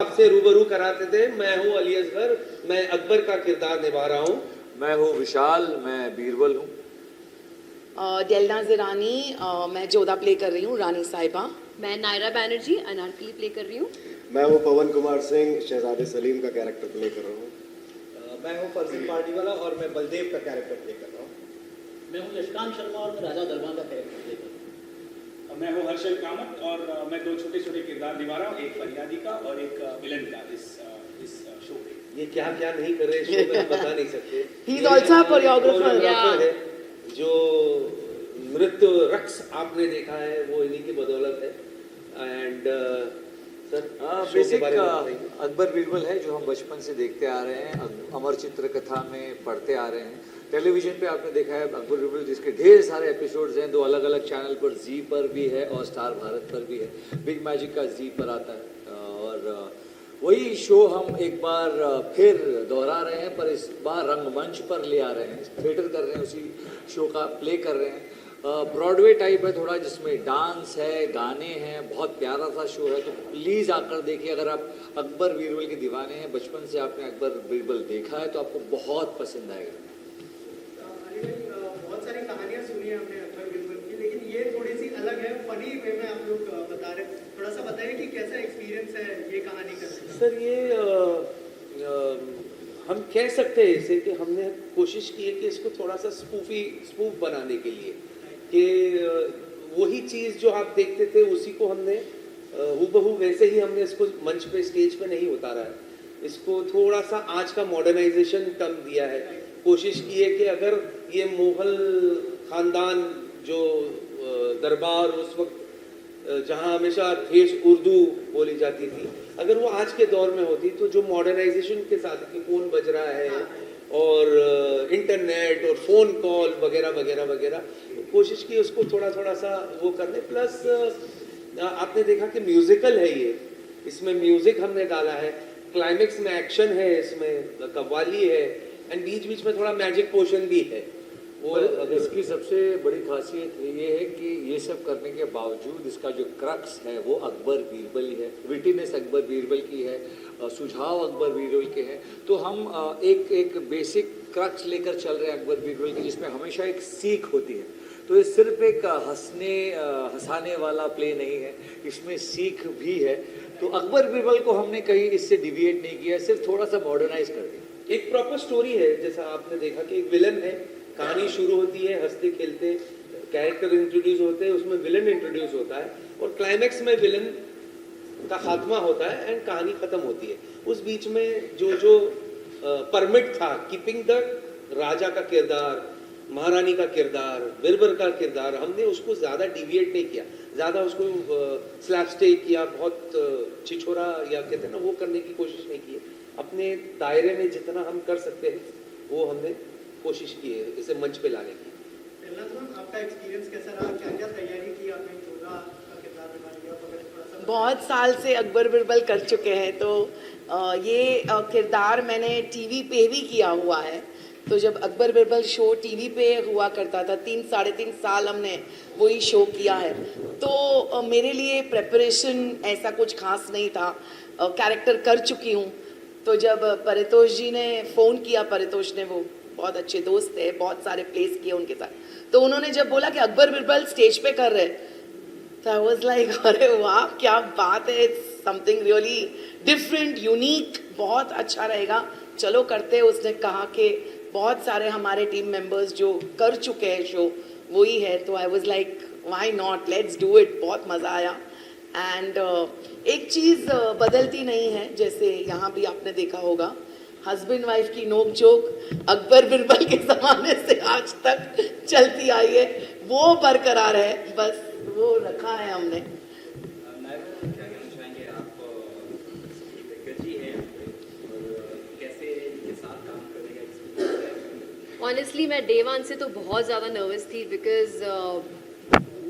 आपसे रूबरू कराते थे। मैं हूँ अली असगर, मैं अकबर का किरदार निभा रहा हूँ। मैं हूँ विशाल, मैं बीरबल हूँ। डेलना ज़रानी, मैं जोधा प्ले कर रही हूँ, रानी साहिबा। मैं नायरा बैनर्जी अनारकली प्ले कर रही हूँ। मैं हूँ पवन कुमार सिंह, शहजादे सलीम का कैरेक्टर प्ले कर रहा हूँ। मैं हूँ फरजीन पार्टीवाला और मैं बलदेव का कैरेक्टर प्ले कर रहा हूँ। मैं हूँ यशकांत शर्मा और मैं राजा दरबार का कैरेक्टर प्ले कर रहा हूँ। मैं हूँ हर्षल कामत और मैं दो छोटे छोटे किरदार निभा रहा हूँ, एक फरियादी का और एक विलन का इस शो पे। ये क्या क्या नहीं कर रहे शो में हम बता नहीं सकते। He is also a choreographer. है। जो नृत्य रक्स आपने देखा है वो इन्हीं की बदौलत है। And sir basic Akbar Birbal है जो हम बचपन से देखते आ रहे हैं, अमर चित्र कथा में पढ़ते आ रहे हैं। टेलीविज़न पे आपने देखा है अकबर बीरबल, जिसके ढेर सारे एपिसोड्स हैं, दो अलग अलग चैनल पर, जी पर भी है और स्टार भारत पर भी है। बिग मैजिक का जी पर आता है और वही शो हम एक बार फिर दोहरा रहे हैं, पर इस बार रंगमंच पर ले आ रहे हैं, थिएटर कर रहे हैं, उसी शो का प्ले कर रहे हैं। ब्रॉडवे टाइप है थोड़ा, जिसमें डांस है, गाने हैं, बहुत प्यारा सा शो है। तो प्लीज़ आकर देखिए। अगर आप अकबर बीरबल के दीवाने हैं, बचपन से आपने अकबर बीरबल देखा है, तो आपको बहुत पसंद आएगा। बहुत सारी कहानियाँ सुनी है हमने अकबर बीरबल की, लेकिन ये थोड़ी सी अलग है, फनी वे में आप लोग बता रहे हैं। थोड़ा सा बताइए कि कैसा एक्सपीरियंस है ये कहानी करने का। सर ये हम कह सकते हैं इसे कि हमने कोशिश की है कि इसको थोड़ा सा स्पूफ बनाने के लिए, कि वही चीज़ जो आप देखते थे उसी को हमने हूबहू वैसे ही हमने इसको मंच पे स्टेज पे नहीं उतारा है। इसको थोड़ा सा आज का मॉडर्नाइजेशन टर्म दिया है। कोशिश की है कि अगर ये मुगल खानदान जो दरबार उस वक्त जहाँ हमेशा ठेठ उर्दू बोली जाती थी, अगर वो आज के दौर में होती तो जो मॉडर्नाइजेशन के साथ कि फ़ोन बज रहा है और इंटरनेट और फ़ोन कॉल वगैरह वगैरह वगैरह, कोशिश की उसको थोड़ा थोड़ा सा वो करने। प्लस आपने देखा कि म्यूज़िकल है ये, इसमें म्यूज़िक हमने डाला है, क्लाइमेक्स में एक्शन है, इसमें कव्वाली है, एंड बीच बीच में थोड़ा मैजिक पोर्शन भी है। वो इसकी सबसे बड़ी खासियत ये है कि ये सब करने के बावजूद इसका जो क्रक्स है वो अकबर बीरबल ही है, विटीनेस अकबर बीरबल की है, सुझाव अकबर बीरबल के हैं। तो हम एक बेसिक क्रक्स लेकर चल रहे हैं अकबर बीरबल की, जिसमें हमेशा एक सीख होती है। तो ये सिर्फ एक हंसाने वाला प्ले नहीं है, इसमें सीख भी है। तो अकबर बीरबल को हमने कहीं इससे डिविएट नहीं किया, सिर्फ थोड़ा सा मॉडर्नाइज कर दिया। एक प्रॉपर स्टोरी है, जैसा आपने देखा कि एक विलन है, कहानी शुरू होती है हंसते खेलते, कैरेक्टर इंट्रोड्यूस होते हैं, उसमें विलन इंट्रोड्यूस होता है और क्लाइमैक्स में विलन का खात्मा होता है एंड कहानी खत्म होती है। उस बीच में जो परमिट था, कीपिंग द राजा का किरदार, महारानी का किरदार, बीरबल का किरदार, हमने उसको ज़्यादा डिविएट नहीं किया, ज़्यादा उसको स्लैपस्टिक या बहुत छिछोरा या कहते हैं ना वो करने की कोशिश नहीं की है। अपने दायरे में जितना हम कर सकते हैं वो हमने कोशिश की है इसे मंच पे लाने की। आपका एक्सपीरियंस कैसा रहा, क्या क्या तैयारी की आपने जोधा का किरदार निभाने के लिए? बहुत साल से अकबर बीरबल कर चुके हैं, तो ये किरदार मैंने टीवी पे भी किया हुआ है। तो जब अकबर बीरबल शो टीवी पे हुआ करता था, 3-3.5 साल हमने वही शो किया है। तो मेरे लिए प्रेपरेशन ऐसा कुछ खास नहीं था, कैरेक्टर कर चुकी हूँ। तो जब परितोष जी ने फ़ोन किया, परितोष ने, वो बहुत अच्छे दोस्त थे, बहुत सारे प्लेस किए उनके साथ, तो उन्होंने जब बोला कि अकबर बीरबल स्टेज पे कर रहे, तो आई वाज लाइक अरे वाह क्या बात है, it's something really different, unique, बहुत अच्छा रहेगा, चलो करते। उसने कहा कि बहुत सारे हमारे टीम मेंबर्स जो कर चुके हैं शो वही है, तो I was like why not, let's do it. बहुत मज़ा आया। एंड एक चीज़ बदलती नहीं है, जैसे यहाँ भी आपने देखा होगा, हस्बैंड वाइफ की नोक झोंक अकबर बीरबल के ज़माने से आज तक चलती आई है, वो बरकरार है, बस वो रखा है हमने। ऑनेस्टली मैं डे वन से तो बहुत ज़्यादा नर्वस थी, बिकॉज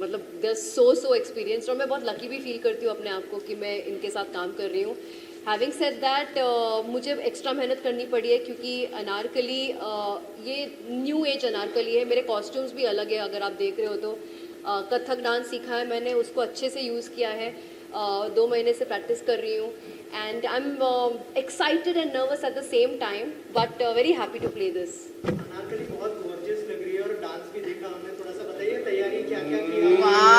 मतलब दे आर सो एक्सपीरियंस्ड, और मैं बहुत लकी भी फील करती हूँ अपने आप को कि मैं इनके साथ काम कर रही हूँ। हैविंग सेड दैट, मुझे एक्स्ट्रा मेहनत करनी पड़ी है क्योंकि अनारकली ये न्यू एज अनारकली है। मेरे कॉस्ट्यूम्स भी अलग है, अगर आप देख रहे हो तो कथक डांस सीखा है मैंने, उसको अच्छे से यूज़ किया है। 2 महीने से प्रैक्टिस कर रही हूँ and I am excited and nervous at the same time but very happy to play this. Anarkali बहुत गॉर्जियस लग रही है और डांस भी देखा हमने, थोड़ा सा बताइए तैयारी क्या क्या की. वाह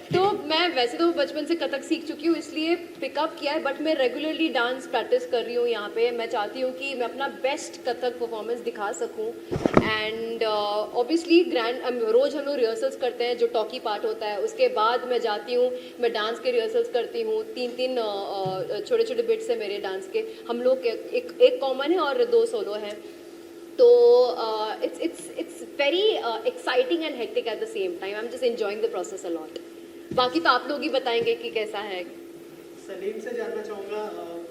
तो मैं वैसे तो बचपन से कथक सीख चुकी हूँ इसलिए पिकअप किया है बट मैं रेगुलरली डांस प्रैक्टिस कर रही हूँ यहाँ पे. मैं चाहती हूँ कि मैं अपना बेस्ट कथक परफॉर्मेंस दिखा सकूँ एंड ऑब्वियसली रोज़ हम लोग रिहर्सल्स करते हैं जो टॉकी पार्ट होता है. उसके बाद मैं जाती हूँ, मैं डांस के रिहर्सल्स करती हूँ. 3 छोटे छोटे बिट्स है मेरे डांस के. हम लोग के एक कॉमन है और 2 सोलो हैं. तो it's very exciting and hectic at the same time. I'm just enjoying the process a lot. बाकी तो आप लोग ही बताएंगे कि कैसा है. सलीम से जानना चाहूँगा,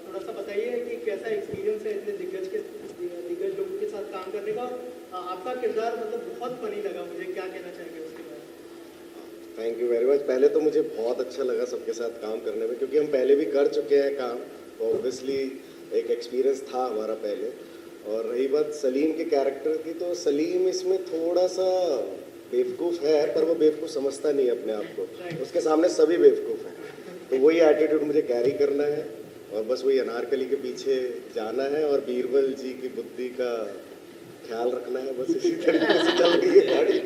थोड़ा सा बताइए कि कैसा एक्सपीरियंस है इतने दिग्गज लोगों के साथ काम करने का. आपका किरदार मतलब बहुत फनी लगा मुझे, क्या कहना चाहेंगे उसके बारे में? Thank you very much. पहले तो मुझे बहुत अच्छा लगा सबके साथ काम करने में, क्योंकि हम पहले भी कर चुके हैं काम, तो ऑब्वियसली एक एक्सपीरियंस था हमारा पहले. और रही बात सलीम के कैरेक्टर की, तो सलीम इसमें थोड़ा सा बेवकूफ़ है, पर वो बेवकूफ़ समझता नहीं है अपने आप को. उसके सामने सभी बेवकूफ़ हैं. तो वही एटीट्यूड मुझे कैरी करना है और बस वही अनारकली के पीछे जाना है और बीरबल जी की बुद्धि का ख्याल रखना है. बस इसी तरीके से चल रही है गाड़ी.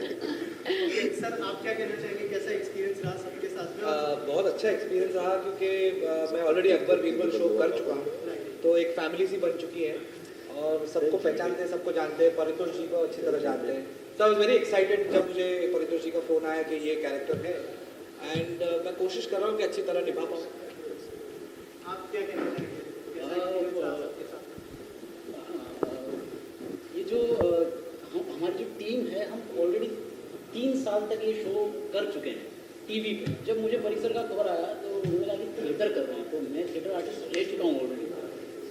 सर आप क्या कहना चाहेंगे, कैसा एक्सपीरियंस रहा सबके साथ में? बहुत अच्छा एक्सपीरियंस रहा, क्योंकि मैं ऑलरेडी अकबर बीरबल शो कर चुका हूँ, तो एक फैमिली सी बन चुकी है और सबको पहचानते हैं, सबको जानते हैं. परितोष जी को अच्छी तरह जानते हैं. तो आई वाज वेरी एक्साइटेड जब मुझे परितोष जी का फ़ोन आया कि ये कैरेक्टर है एंड मैं कोशिश कर रहा हूँ कि अच्छी तरह निभा पाऊँ. आप क्या कहना चाहेंगे, कैसा एक्सपीरियंस रहा सबके साथ? ये जो हमारी जो टीम है, हम ऑलरेडी 3 साल तक ये शो कर चुके हैं टीवी पे. जब मुझे परिसर का खबर आया तो मुझे लगा कि थिएटर कर रहे हैं, तो मैं थिएटर आर्टिस्ट रह चुका हूँ ऑलरेडी.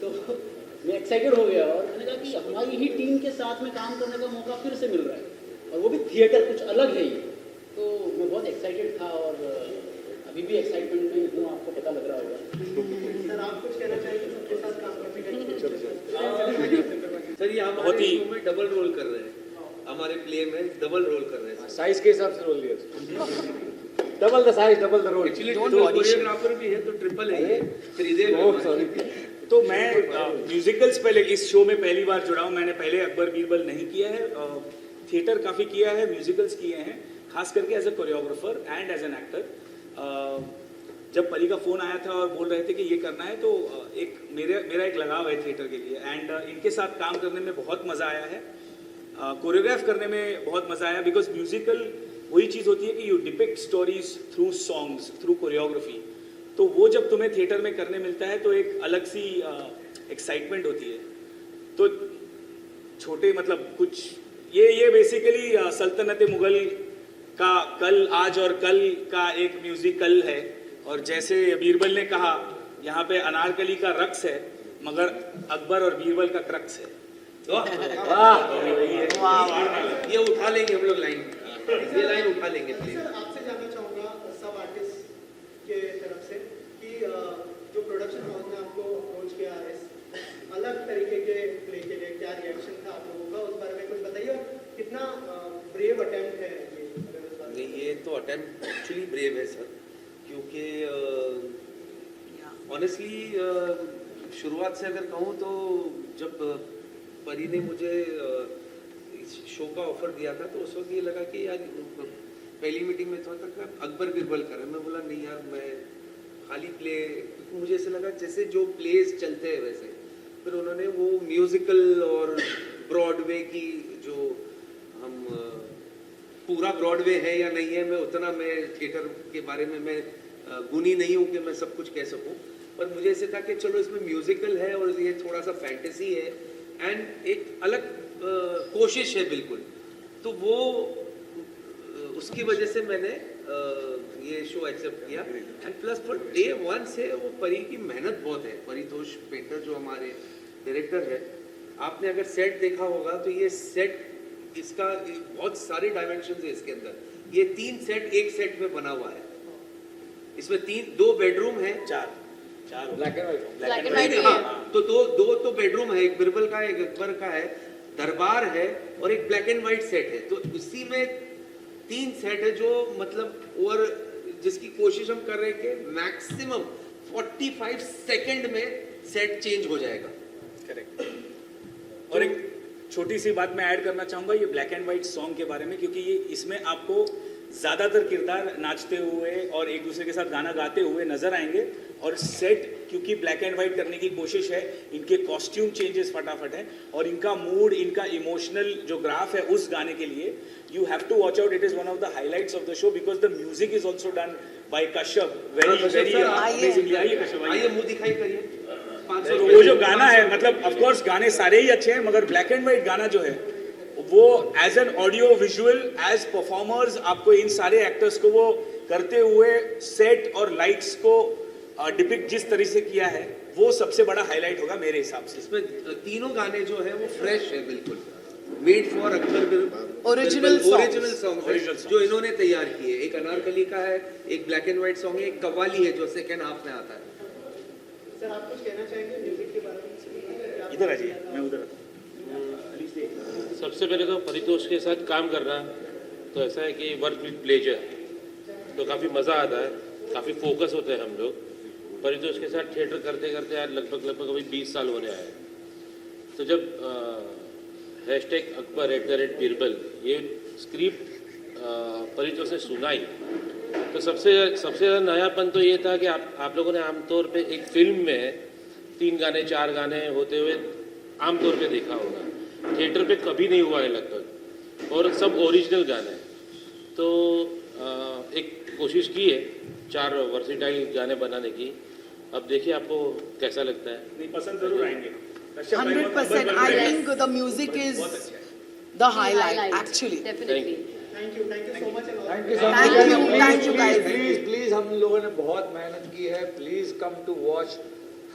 तो मैं एक्साइटेड हो गया और मैंने कहा कि हमारी ही टीम के साथ में काम करने का मौका फिर से मिल रहा है और वो भी थिएटर, कुछ अलग है ये. तो मैं बहुत एक्साइटेड था और अभी भी एक्साइटमेंट में हूँ, आपको पता लग रहा होगा. सर आप कुछ कहना चाहेंगे सबके साथ काम करने का? सर ये हम बहुत ही- में डबल रोल कर रहे हैं. हमारे प्ले में डबल रोल कर रहे हैं. साइज के हिसाब से रोल दिया. Double the size double the role. Actually choreographer भी है तो ट्रिपल है ये. फिर इधर तो मैं म्यूजिकल्स पहले इस शो में पहली बार जुड़ा हूँ. मैंने पहले अकबर बीरबल नहीं किया है. थिएटर काफ़ी किया है, म्यूजिकल्स किए हैं, खास करके as a choreographer and as an actor. जब परी का फ़ोन आया था और बोल रहे थे कि ये करना है, तो एक मेरा एक लगाव है थिएटर के लिए एंड इनके साथ काम करने में बहुत मज़ा आया है. कोरियोग्राफ करने में बहुत मज़ा आया, बिकॉज म्यूजिकल वही चीज़ होती है कि you depict stories through songs, through choreography. तो वो जब तुम्हें थिएटर में करने मिलता है तो एक अलग सी एक्साइटमेंट होती है. तो छोटे मतलब कुछ ये बेसिकली सल्तनत मुगल का कल, आज और कल का एक म्यूजिकल है. और जैसे बीरबल ने कहा, यहाँ पे अनारकली का रक्स है मगर अकबर और बीरबल का क्रक्स है. ये उठा लेंगे हम लोग लाइन. ये लाइन उठा लेंगे प्लीज. सर आपसे जानना चाहूँगा सब आर्टिस्ट के तरफ से कि जो प्रोडक्शन हाउस ने आपको अप्रोच किया इस अलग तरीके के प्ले के लिए, क्या रिएक्शन था आप लोगों का, उस बारे में कुछ बताइए. और कितना ब्रेव अटेम्प्ट है ये, अगर इस बारे में? नहीं, ये तो अटेम्प्ट एक्चुअली ब्रेव है सर, क्योंकि ऑनेस्टली शुरुआत से अगर कहूँ तो जब परी ने मुझे इस शो का ऑफर दिया था तो उस वक्त ये लगा कि यार पहली मीटिंग में था अकबर बीरबल कर, मैं बोला नहीं यार मैं खाली प्ले, क्योंकि मुझे ऐसे लगा जैसे जो प्लेस चलते हैं वैसे. फिर उन्होंने वो म्यूजिकल और ब्रॉडवे की जो हम पूरा ब्रॉडवे है या नहीं है, मैं उतना मैं थिएटर के बारे में मैं गुनी नहीं हूँ कि मैं सब कुछ कह सकूँ. पर मुझे ऐसे था कि चलो इसमें म्यूजिकल है और ये थोड़ा सा फैंटेसी है एंड एक अलग कोशिश है बिल्कुल. तो वो उसकी वजह से मैंने ये शो एक्सेप्ट किया. एंड प्लस फॉर डे 1 से वो परी की मेहनत बहुत है. परितोष पेंटर जो हमारे डायरेक्टर है, आपने अगर सेट देखा होगा तो ये सेट, इसका बहुत सारे डायमेंशन है इसके अंदर. ये 3 सेट एक सेट में बना हुआ है. इसमें 2 बेडरूम है, 4 black and white. Black and white. हाँ, तो 2 तो बेडरूम है, एक बिरबल का है, एक अकबर का है, दरबार है और एक ब्लैक एंड व्हाइट सेट है. तो उसी में 3 सेट है जो मतलब ओवर जिसकी कोशिश हम कर रहे हैं कि मैक्सिमम 45 सेकंड में सेट चेंज हो जाएगा। करेक्ट। और एक छोटी सी बात मैं ऐड करना चाहूँगा ये ब्लैक एंड वाइट सॉन्ग के बारे में, क्योंकि ये इसमें आपको ज़्यादातर किरदार नाचते हुए और एक दूसरे के साथ गाना गाते हुए नजर आएंगे, और सेट क्योंकि ब्लैक एंड वाइट करने की कोशिश है, इनके कॉस्ट्यूम चेंजेस फटाफट है और इनका मूड, इनका इमोशनल जो ग्राफ है उस गाने के लिए you have to watch out. It is one of the highlights of the show because the music is also done by Kashyap very very amazingly. आइए कश्यप, आइए मुंह दिखाई करिए। तो वो जो गाना है, मतलब ऑफ कोर्स गाने सारे ही अच्छे हैं, मगर ब्लैक एंड वाइट गाना जो है वो as an audio visual as performers आपको इन सारे एक्टर्स को वो करते हुए सेट और लाइट्स को डिपिक्ट जिस तरह से किया है वो सबसे बड़ा हाईलाइट होगा मेरे हिसाब से। इसमें तीनों गाने जो है वो फ्रेश है, बिल्कुल made for Akbar original song जो इन्होंने तैयार किए। एक अनारकली का है, एक ब्लैक एंड व्हाइट सॉन्ग है, एक कव्वाली है जो सेकंड हाफ में आता है। सर आप कुछ कहना चाहेंगे म्यूजिक के बारे में? इधर आ जाइए, मैं उधर सबसे पहले तो परितोष के साथ काम करना तो ऐसा है कि वर्क विद प्लेजर, तो काफ़ी मज़ा आता है, काफ़ी फोकस होते हैं हम लोग। परितोष के साथ थिएटर करते करते आज लगभग अभी 20 साल होने आए। तो जब हैशटैग अकबर @बीरबल ये स्क्रिप्ट परितोष ने सुनाई तो सबसे ज़्यादा नयापन तो ये था कि आप लोगों ने आमतौर पे एक फिल्म में 3 गाने 4 गाने होते हुए आमतौर पे देखा होगा, थिएटर पे कभी नहीं हुआ है लगभग, और सब ओरिजिनल गाने। तो एक कोशिश की है 4 वर्सेटाइल गाने बनाने की। अब देखिए आपको कैसा लगता है। नहीं, पसंद जरूर आएंगे। 100%. I think the music is the highlight actually. Definitely. Thank you so much. Thank you so Thank you guys. Please please हम लोगों ने बहुत मेहनत की है। Please come to watch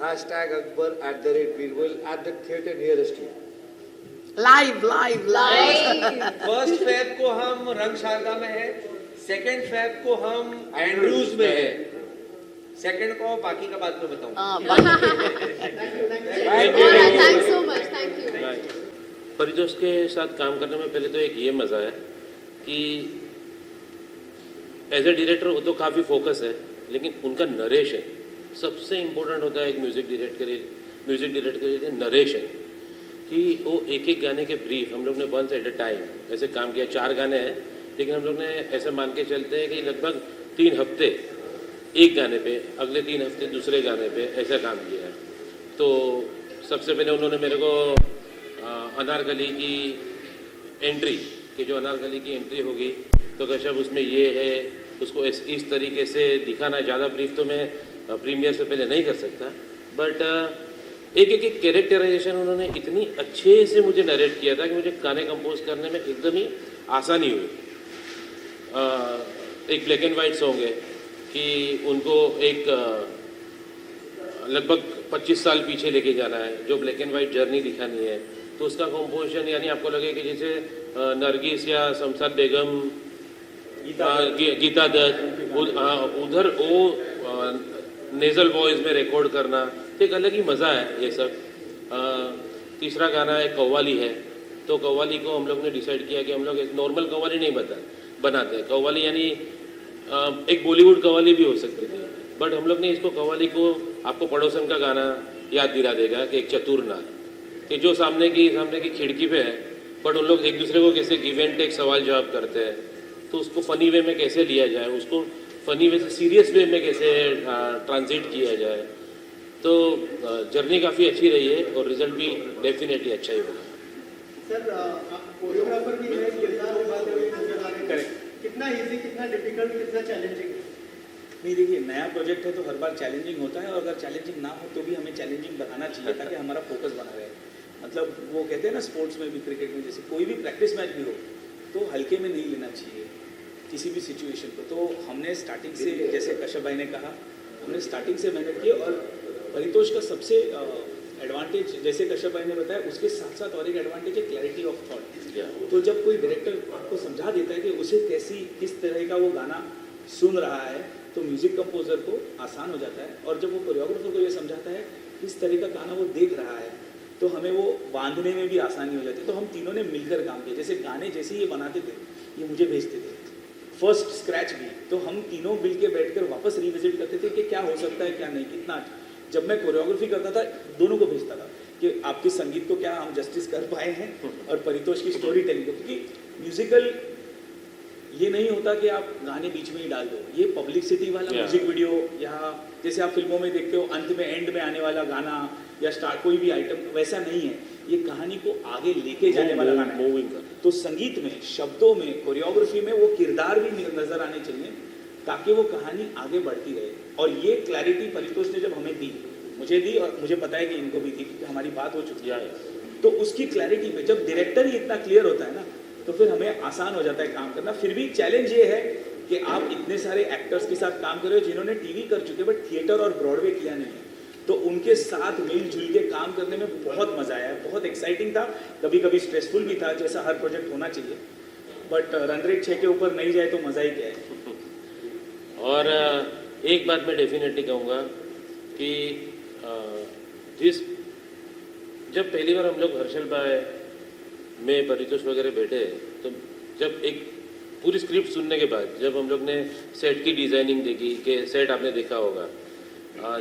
hashtag Akbar @Birbal at the theatre nearest you. Live. First Feb को हम रंग शारदा में है, सेकंड फेब को हम एंड्रूज में है, सेकंड को बाकी का बाद में बताऊं। Thanks so much, thank you. Paritosh के साथ काम करने में पहले तो एक ये मज़ा है कि एज ए डायरेक्टर वो तो काफ़ी फोकस है, लेकिन उनका नरेशन सबसे इम्पोर्टेंट होता है एक म्यूजिक डायरेक्टर के लिए नरेशन, कि वो एक एक गाने के ब्रीफ हम लोग ने वंस एट अ टाइम ऐसे काम किया। 4 गाने हैं, लेकिन हम लोग ने ऐसे मान के चलते हैं कि लगभग 3 हफ्ते एक गाने पे, अगले 3 हफ्ते दूसरे गाने पे ऐसा काम किया है। तो सबसे पहले उन्होंने मेरे को अनारकली की एंट्री, कि जो अनारकली की एंट्री होगी तो कश्यप उसमें ये है, उसको इस तरीके से दिखाना। ज़्यादा ब्रीफ तो मैं प्रीमियर से पहले नहीं कर सकता, बट एक कैरेक्टराइजेशन उन्होंने इतनी अच्छे से मुझे नरेट किया था कि मुझे गाने कंपोज करने में एकदम ही आसानी हुई। एक ब्लैक एंड वाइट सॉन्ग है कि उनको एक लगभग 25 साल पीछे लेके जाना है, जो ब्लैक एंड वाइट जर्नी दिखानी है, तो उसका कंपोजिशन यानी आपको लगे कि जैसे नरगिस या शमशाद बेगम, गीता दत्त उधर वो नेजल वॉइस में रिकॉर्ड करना, तो एक अलग ही मज़ा है ये सब। तीसरा गाना है कव्वाली है, तो कव्वाली को हम लोग ने डिसाइड किया कि हम लोग एक नॉर्मल कव्वाली नहीं बनाते। कव्वाली यानी एक बॉलीवुड कव्वाली भी हो सकती थी, बट हम लोग ने इसको कव्वाली को आपको पड़ोसन का गाना याद दिला देगा कि एक चतुर नार, कि जो सामने की खिड़की पे है, बट उन लोग एक दूसरे को कैसे गिव एंड टेक सवाल जवाब करते हैं, तो उसको फ़नी वे में कैसे लिया जाए, उसको फ़नी वे से सीरियस वे में कैसे ट्रांजिट किया जाए। तो जर्नी काफ़ी अच्छी रही है और रिजल्ट भी डेफिनेटली अच्छा ही होगा। सर आप कोरियोग्राफर भी है, किरदार निभाते हुए नजर आ रहे हैं, कितना इजी, कितना डिफिकल्ट, कितना चैलेंजिंग? नहीं, देखिए नया प्रोजेक्ट है तो हर बार चैलेंजिंग होता है, और अगर चैलेंजिंग ना हो तो भी हमें चैलेंजिंग बनाना चाहिए ताकि हमारा फोकस बना रहे। मतलब वो कहते हैं ना स्पोर्ट्स में भी, क्रिकेट में, जैसे कोई भी प्रैक्टिस मैच भी हो तो हल्के में नहीं लेना चाहिए किसी भी सिचुएशन को। तो हमने स्टार्टिंग से, जैसे कश्यप भाई ने कहा, हमने स्टार्टिंग से मेहनत की। और परितोष का सबसे एडवांटेज, जैसे कश्यप भाई ने बताया, उसके साथ साथ और एक एडवांटेज है क्लैरिटी ऑफ थॉट। तो जब कोई डायरेक्टर आपको समझा देता है कि उसे किस तरह का वो गाना सुन रहा है, तो म्यूजिक कंपोजर को आसान हो जाता है। और जब वो कोरियोग्राफर को ये समझाता है किस तरह का गाना वो देख रहा है, तो हमें वो बांधने में भी आसानी हो जाती है। तो हम तीनों ने मिलकर काम किया। जैसे गाने जैसे ये बनाते थे, ये मुझे भेजते थे, फर्स्ट स्क्रैच भी, तो हम तीनों मिल के बैठ कर वापस रिविजिट करते थे कि क्या हो सकता है क्या नहीं, कितना जब मैं कोरियोग्राफी करता था दोनों को भेजता था कि आपके संगीत को क्या हम जस्टिस कर पाए हैं और परितोष की स्टोरी टेलिंग को, क्योंकि म्यूजिकल ये नहीं होता कि आप गाने बीच में ही डाल दो, ये पब्लिसिटी वाला म्यूजिक वीडियो या जैसे आप फिल्मों में देखते हो अंत में एंड में आने वाला गाना या स्टार्ट कोई भी आइटम, वैसा नहीं है, ये कहानी को आगे लेके जाने वाला गाना है। तो संगीत में, शब्दों में, कोरियोग्राफी में वो किरदार भी नजर आने चाहिए ताकि वो कहानी आगे बढ़ती रहे। और ये क्लैरिटी परितोष ने जब हमें दी, मुझे दी और मुझे पता है कि इनको भी दी क्योंकि हमारी बात हो चुकी है, तो उसकी क्लैरिटी पे जब डायरेक्टर ही इतना क्लियर होता है ना तो फिर हमें आसान हो जाता है काम करना। फिर भी चैलेंज ये है कि आप इतने सारे एक्टर्स के साथ काम कर रहे हो जिन्होंने टीवी कर चुके बट थिएटर और ब्रॉडवे किया नहीं है, तो उनके साथ मिलजुल के काम करने में बहुत मजा आया, बहुत एक्साइटिंग था, कभी कभी स्ट्रेसफुल भी था जैसा हर प्रोजेक्ट होना चाहिए, बट रन रेट 6 के ऊपर नहीं जाए तो मजा ही क्या है। और एक बात मैं डेफिनेटली कहूँगा कि जब पहली बार हम लोग हर्षल भाई में परितोष वगैरह बैठे, तो जब एक पूरी स्क्रिप्ट सुनने के बाद जब हम लोग ने सेट की डिज़ाइनिंग देखी कि सेट आपने देखा होगा,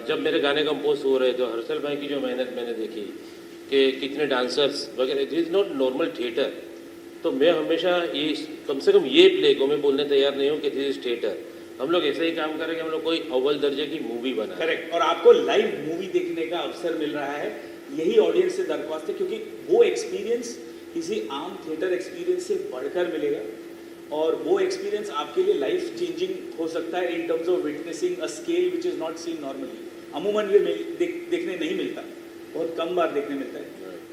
जब मेरे गाने कंपोज हो रहे तो हर्षल भाई की जो मेहनत मैंने देखी कि कितने डांसर्स वगैरह, it is not normal theatre. तो मैं हमेशा ये कम से कम ये प्ले को मैं बोलने तैयार नहीं हूँ कि दिस इज थिएटर, हम लोग ऐसे ही काम करेंगे, हम लोग कोई अव्वल दर्जे की मूवी बना। करेक्ट, और आपको लाइव मूवी देखने का अवसर मिल रहा है, यही ऑडियंस से दरख्वास्त है, क्योंकि वो एक्सपीरियंस किसी आम थिएटर एक्सपीरियंस से बढ़कर मिलेगा और वो एक्सपीरियंस आपके लिए लाइफ चेंजिंग हो सकता है in terms of witnessing a scale which is not seen normally. अमूमन ये देखने नहीं मिलता, बहुत कम बार देखने मिलता है,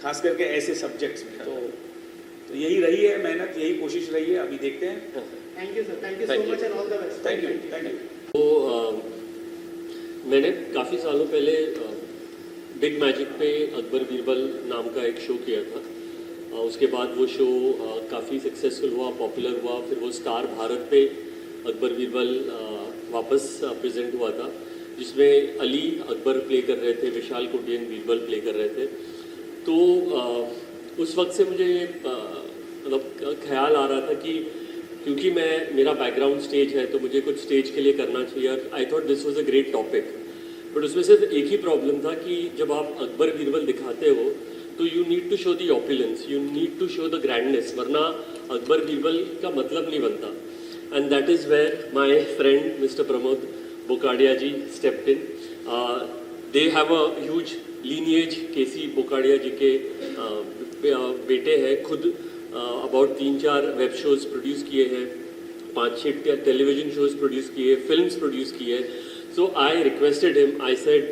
खास करके ऐसे सब्जेक्ट्स में। तो यही रही है मेहनत, यही कोशिश रही है, अभी देखते हैं। Thank you sir, thank you so much and all the best. Thank you, thank you. तो मैंने काफ़ी सालों पहले बिग मैजिक पे अकबर बीरबल नाम का एक शो किया था। उसके बाद वो शो काफ़ी सक्सेसफुल हुआ, पॉपुलर हुआ, फिर वो स्टार भारत पे अकबर बीरबल वापस प्रेजेंट हुआ था, जिसमें अली अकबर प्ले कर रहे थे, विशाल कुटियन बीरबल प्ले कर रहे थे। तो उस वक्त से मुझे मतलब ख्याल आ रहा था कि क्योंकि मेरा बैकग्राउंड स्टेज है तो मुझे कुछ स्टेज के लिए करना चाहिए, और I thought this was a great topic. But उसमें सिर्फ एक ही प्रॉब्लम था कि जब आप अकबर बीरबल दिखाते हो तो you need to show the opulence, you need to show the grandness, वरना अकबर बीरबल का मतलब नहीं बनता। And that is where my friend mister Pramod Bokadia ji stepped in. They have a huge lineage, KC Bokadia ji के बेटे हैं, खुद अबाउट 3-4 वेब शोज़ प्रोड्यूस किए हैं, 5-6 टेलीविजन शोज़ प्रोड्यूस किए, फिल्म्स प्रोड्यूस किए। So I requested him, I said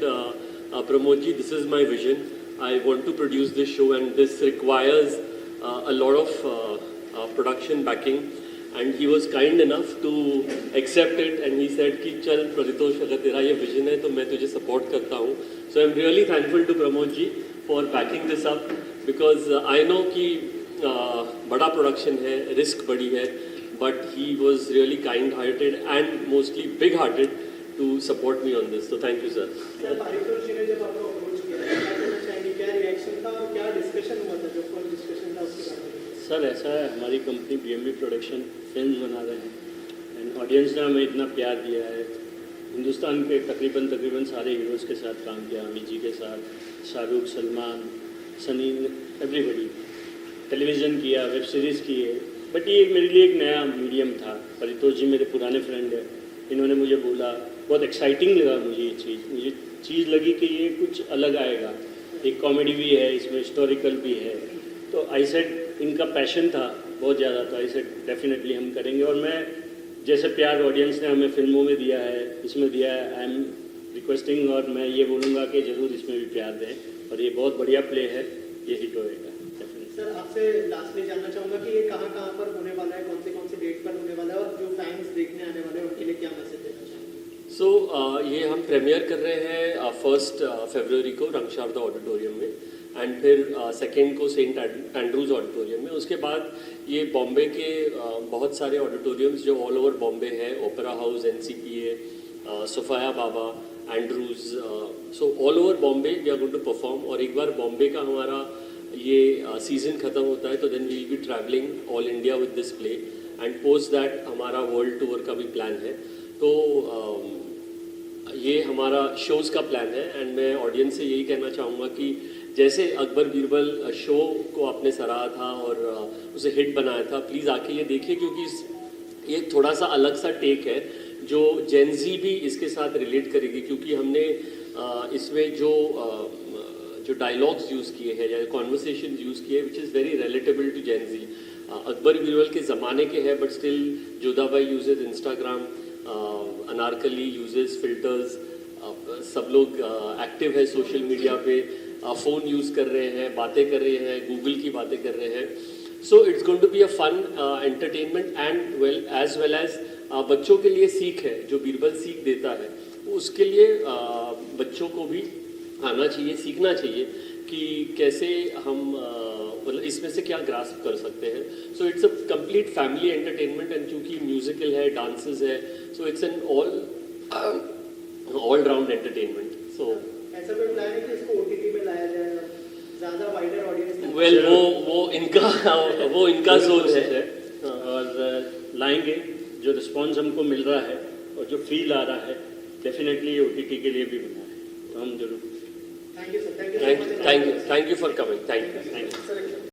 Pramod ji, this is my vision, I want to produce this show and this requires a lot of production backing, and he was kind enough to accept it and he said कि चल परितोष, अगर तेरा ये vision है तो मैं तुझे support करता हूँ। So I'm really thankful to Pramod ji for backing this up, because I know कि बड़ा प्रोडक्शन है, रिस्क बड़ी है, but he was really kind-hearted and mostly big-hearted to support me on this. So thank you sir. Sir Paritosh ji ने जब आपको approach किया, क्या कहना चाहेंगे, क्या रिएक्शन था और क्या डिस्कशन हुआ था, जो फुल डिस्कशन था उसके बारे में? सर ऐसा है, हमारी कंपनी BMB प्रोडक्शन फिल्म बना रहे हैं एंड ऑडियंस ने हमें इतना प्यार दिया है। हिंदुस्तान के तकरीबन सारे हीरोज़ के साथ काम किया, अमित जी के साथ, शाहरुख, सलमान, सनी, एवरीबडी, टेलीविज़न किया, वेब सीरीज़ की है। बट ये मेरे लिए एक नया मीडियम था। परितोष जी मेरे पुराने फ्रेंड हैं, इन्होंने मुझे बोला, बहुत एक्साइटिंग लगा मुझे ये चीज़, मुझे चीज़ लगी कि ये कुछ अलग आएगा, एक कॉमेडी भी है इसमें, हिस्टोरिकल भी है। तो आई सेड, इनका पैशन था बहुत ज़्यादा, तो आई सेड डेफिनेटली हम करेंगे। और मैं जैसे प्यार ऑडियंस ने हमें फिल्मों में दिया है, इसमें दिया है, आई एम रिक्वेस्टिंग, और मैं ये बोलूँगा कि ज़रूर इसमें भी प्यार दें, और ये बहुत बढ़िया प्ले है, ये हिट होएगा डेफिनेटली। सर आपसे लास्टली जानना चाहूँगा कि ये कहाँ पर होने वाला है, कौन से डेट पर होने वाला है, और जो फैंस देखने आने वाले हैं उनके लिए क्या मैसेज देना चाहेंगे? सो ये हम प्रीमियर कर रहे हैं 1 फरवरी को रंगशारदा ऑडिटोरियम में, एंड फिर 2 को सेंट एंड्रूज ऑडिटोरियम में। उसके बाद ये बॉम्बे के बहुत सारे ऑडिटोरियम्स जो ऑल ओवर बॉम्बे है, opera house, NCPA, Sophia Bhabha, Andrews, so all over Bombay we are going to perform. और एक बार बॉम्बे का हमारा ये सीज़न ख़त्म होता है तो then we will be travelling all India with this play, and post that हमारा वर्ल्ड टूर का भी प्लान है। तो ये हमारा शोज़ का प्लान है एंड मैं ऑडियंस से यही कहना चाहूँगा कि जैसे अकबर बीरबल शो को आपने सराहा था और उसे हिट बनाया था, प्लीज़ आके ये देखिए क्योंकि ये थोड़ा सा अलग सा टेक है जो जेन ज़ी भी इसके साथ रिलेट करेगी, क्योंकि हमने इसमें जो डायलॉग्स यूज़ किए हैं या कॉन्वर्सेशन यूज़ किए which is very relatable to Gen Z. Akbar Birbal के ज़माने के हैं but still Jodhabai uses Instagram, Anarkali uses filters, सब लोग एक्टिव है सोशल मीडिया पे, फ़ोन यूज़ कर रहे हैं, बातें कर रहे हैं, गूगल की बातें कर रहे हैं। So it's going to be a fun entertainment and well as बच्चों के लिए सीख है, जो बीरबल सीख देता है उसके लिए बच्चों को भी आना चाहिए, सीखना चाहिए कि कैसे हम मतलब इसमें से क्या ग्रास्प कर सकते हैं। So it's a complete family entertainment and चूँकि म्यूजिकल है, डांसेस है, so it's an all round entertainment. So ऐसा कोई प्लान है कि इसको ओटीटी में लाया जाए, ज़्यादा वाइडर ऑडियंस? वेल वो इनका जोन है और लाएंगे। जो रिस्पॉन्स हमको मिल रहा है और जो फील आ रहा है डेफिनेटली ओटीटी के लिए भी बना है, तो हम जरूर। Thank you sir, thank you thank you for coming, thank you.